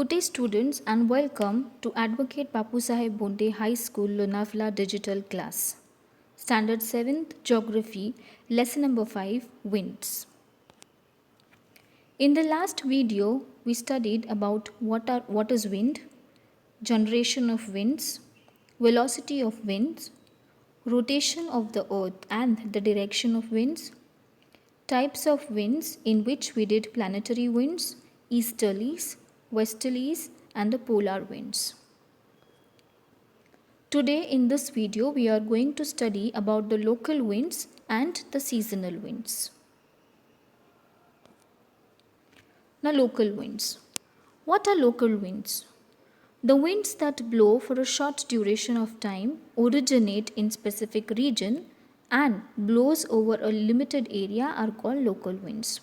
Good day, students, and welcome to Advocate Bapu Saheb Bonde High School Lonavla Digital Class. Standard 7th Geography, Lesson number 5 Winds. In the last video, we studied about what is wind, generation of winds, velocity of winds, rotation of the earth and the direction of winds, types of winds, in which we did planetary winds, easterlies, westerlies, and the polar winds. Today in this video we are going to study about the local winds and the seasonal winds. Now, local winds. What are local winds? The winds that blow for a short duration of time originate in specific region and blows over a limited area are called local winds.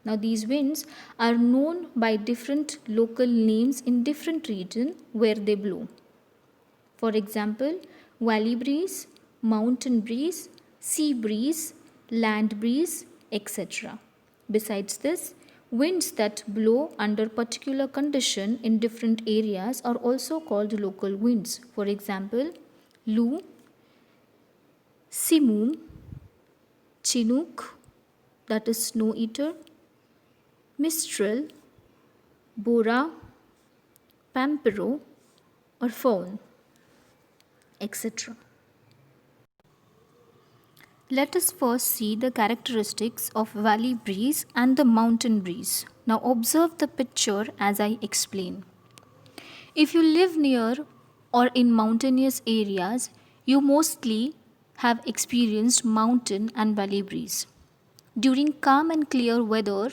Now, these winds are known by different local names in different region where they blow. For example, valley breeze, mountain breeze, sea breeze, land breeze, etc. Besides this, winds that blow under particular condition in different areas are also called local winds. For example, Lu, Simoom, Chinook, that is snow eater, Mistral, Bora, Pampero, or Fawn, etc. Let us first see the characteristics of valley breeze and the mountain breeze. Now observe the picture as I explain. If you live near or in mountainous areas, you mostly have experienced mountain and valley breeze. During calm and clear weather,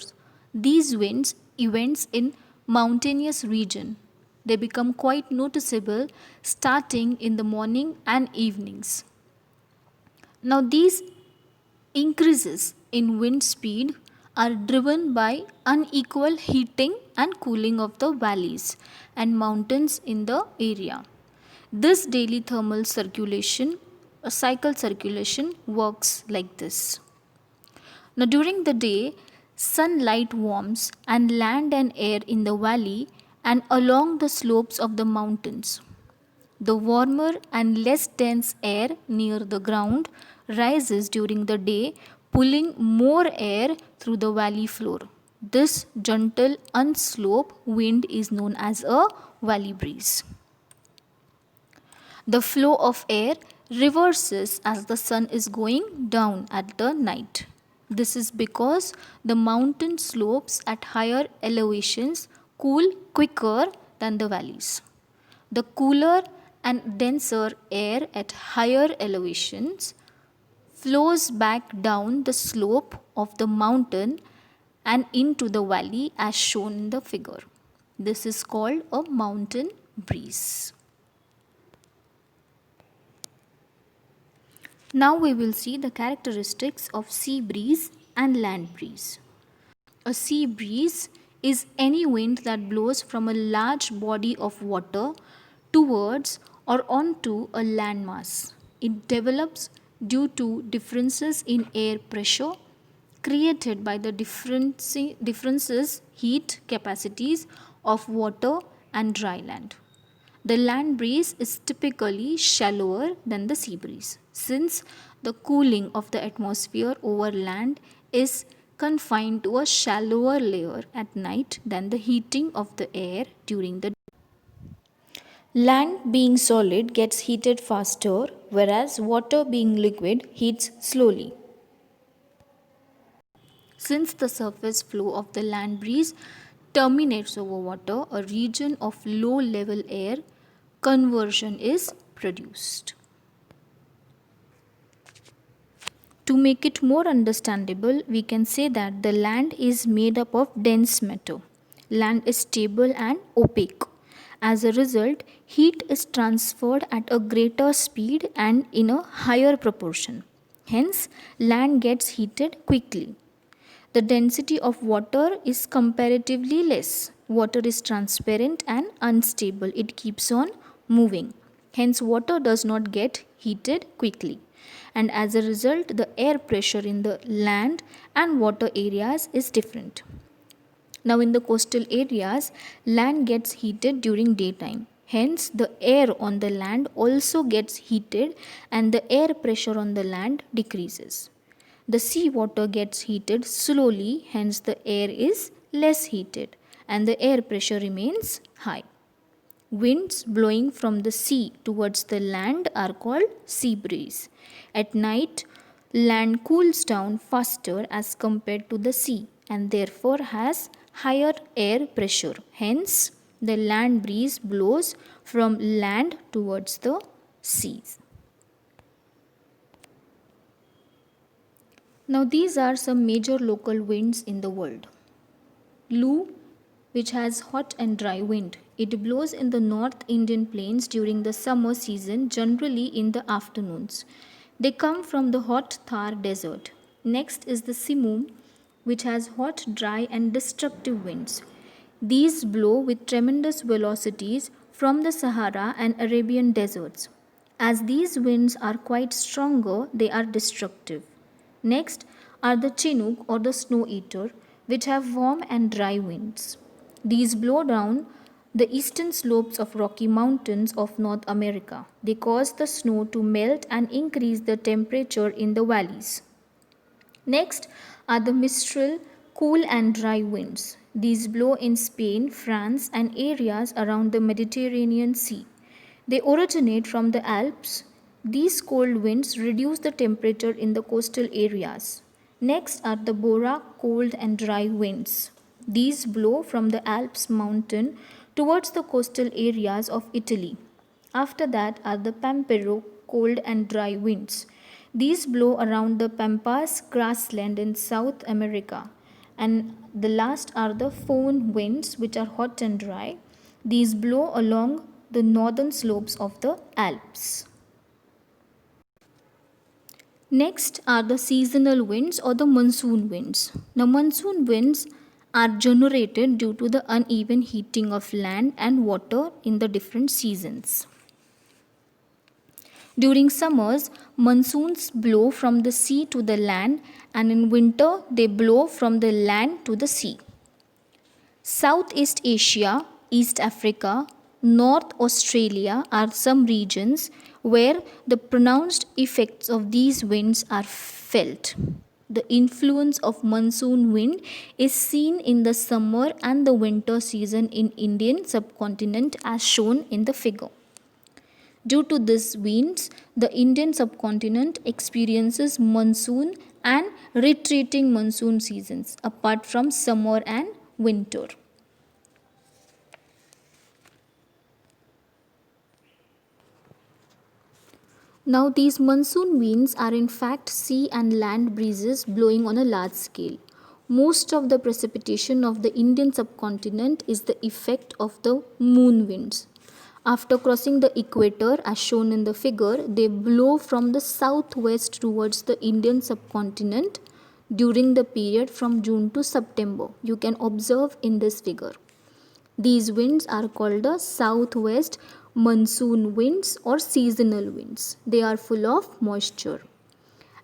these winds events in mountainous region. They become quite noticeable starting in the morning and evenings. Now, these increases in wind speed are driven by unequal heating and cooling of the valleys and mountains in the area. This daily thermal circulation, a cycle circulation, works like this. Now, during the day, sunlight warms and land and air in the valley and along the slopes of the mountains. The warmer and less dense air near the ground rises during the day, pulling more air through the valley floor. This gentle unslope wind is known as a valley breeze. The flow of air reverses as the sun is going down at the night. This is because the mountain slopes at higher elevations cool quicker than the valleys. The cooler and denser air at higher elevations flows back down the slope of the mountain and into the valley as shown in the figure. This is called a mountain breeze. Now we will see the characteristics of sea breeze and land breeze. A sea breeze is any wind that blows from a large body of water towards or onto a landmass. It develops due to differences in air pressure created by the differences heat capacities of water and dry land. The land breeze is typically shallower than the sea breeze, since the cooling of the atmosphere over land is confined to a shallower layer at night than the heating of the air during the day. Land being solid gets heated faster, whereas water being liquid heats slowly. Since the surface flow of the land breeze terminates over water, a region of low level air conversion is produced. To make it more understandable, we can say that the land is made up of dense matter. Land is stable and opaque. As a result, heat is transferred at a greater speed and in a higher proportion. Hence, land gets heated quickly. The density of water is comparatively less. Water is transparent and unstable. It keeps on moving. Hence, water does not get heated quickly. And as a result, the air pressure in the land and water areas is different. Now, in the coastal areas, land gets heated during daytime. Hence, the air on the land also gets heated and the air pressure on the land decreases. The sea water gets heated slowly, hence, the air is less heated and the air pressure remains high. Winds blowing from the sea towards the land are called sea breeze. At night, land cools down faster as compared to the sea and therefore has higher air pressure. Hence, the land breeze blows from land towards the seas. Now, these are some major local winds in the world. Loo, which has hot and dry wind. It blows in the North Indian plains during the summer season, generally in the afternoons. They come from the hot Thar desert. Next is the Simoom, which has hot, dry, and destructive winds. These blow with tremendous velocities from the Sahara and Arabian deserts. As these winds are quite stronger, they are destructive. Next are the Chinook or the snow eater, which have warm and dry winds. These blow down the eastern slopes of Rocky Mountains of North America. They cause the snow to melt and increase the temperature in the valleys. Next are the Mistral, cool and dry winds. These blow in Spain, France, and areas around the Mediterranean Sea. They originate from the Alps. These cold winds reduce the temperature in the coastal areas. Next are the Bora, cold and dry winds. These blow from the Alps mountain towards the coastal areas of Italy. After that are the Pampero, cold and dry winds. These blow around the Pampas grassland in South America. And the last are the Foehn winds, which are hot and dry. These blow along the northern slopes of the Alps. Next are the seasonal winds or the monsoon winds. Now, monsoon winds are generated due to the uneven heating of land and water in the different seasons. During summers, monsoons blow from the sea to the land, and in winter, they blow from the land to the sea. Southeast Asia, East Africa, North Australia are some regions where the pronounced effects of these winds are felt. The influence of monsoon wind is seen in the summer and the winter season in Indian subcontinent as shown in the figure. Due to these winds, the Indian subcontinent experiences monsoon and retreating monsoon seasons apart from summer and winter. Now, these monsoon winds are in fact sea and land breezes blowing on a large scale. Most of the precipitation of the Indian subcontinent is the effect of the moon winds. After crossing the equator, as shown in the figure, they blow from the southwest towards the Indian subcontinent during the period from June to September. You can observe in this figure. These winds are called the southwest monsoon winds or seasonal winds. They are full of moisture.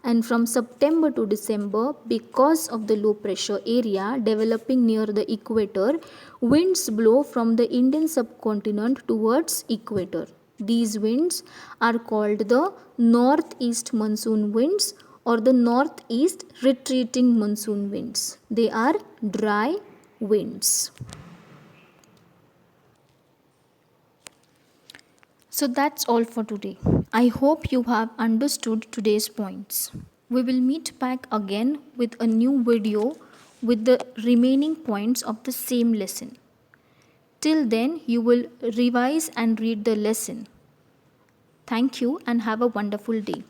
And from September to December, because of the low pressure area developing near the equator, winds blow from the Indian subcontinent towards equator. These winds are called the northeast monsoon winds or the northeast retreating monsoon winds. They are dry winds. So that's all for today. I hope you have understood today's points. We will meet back again with a new video with the remaining points of the same lesson. Till then, you will revise and read the lesson. Thank you and have a wonderful day.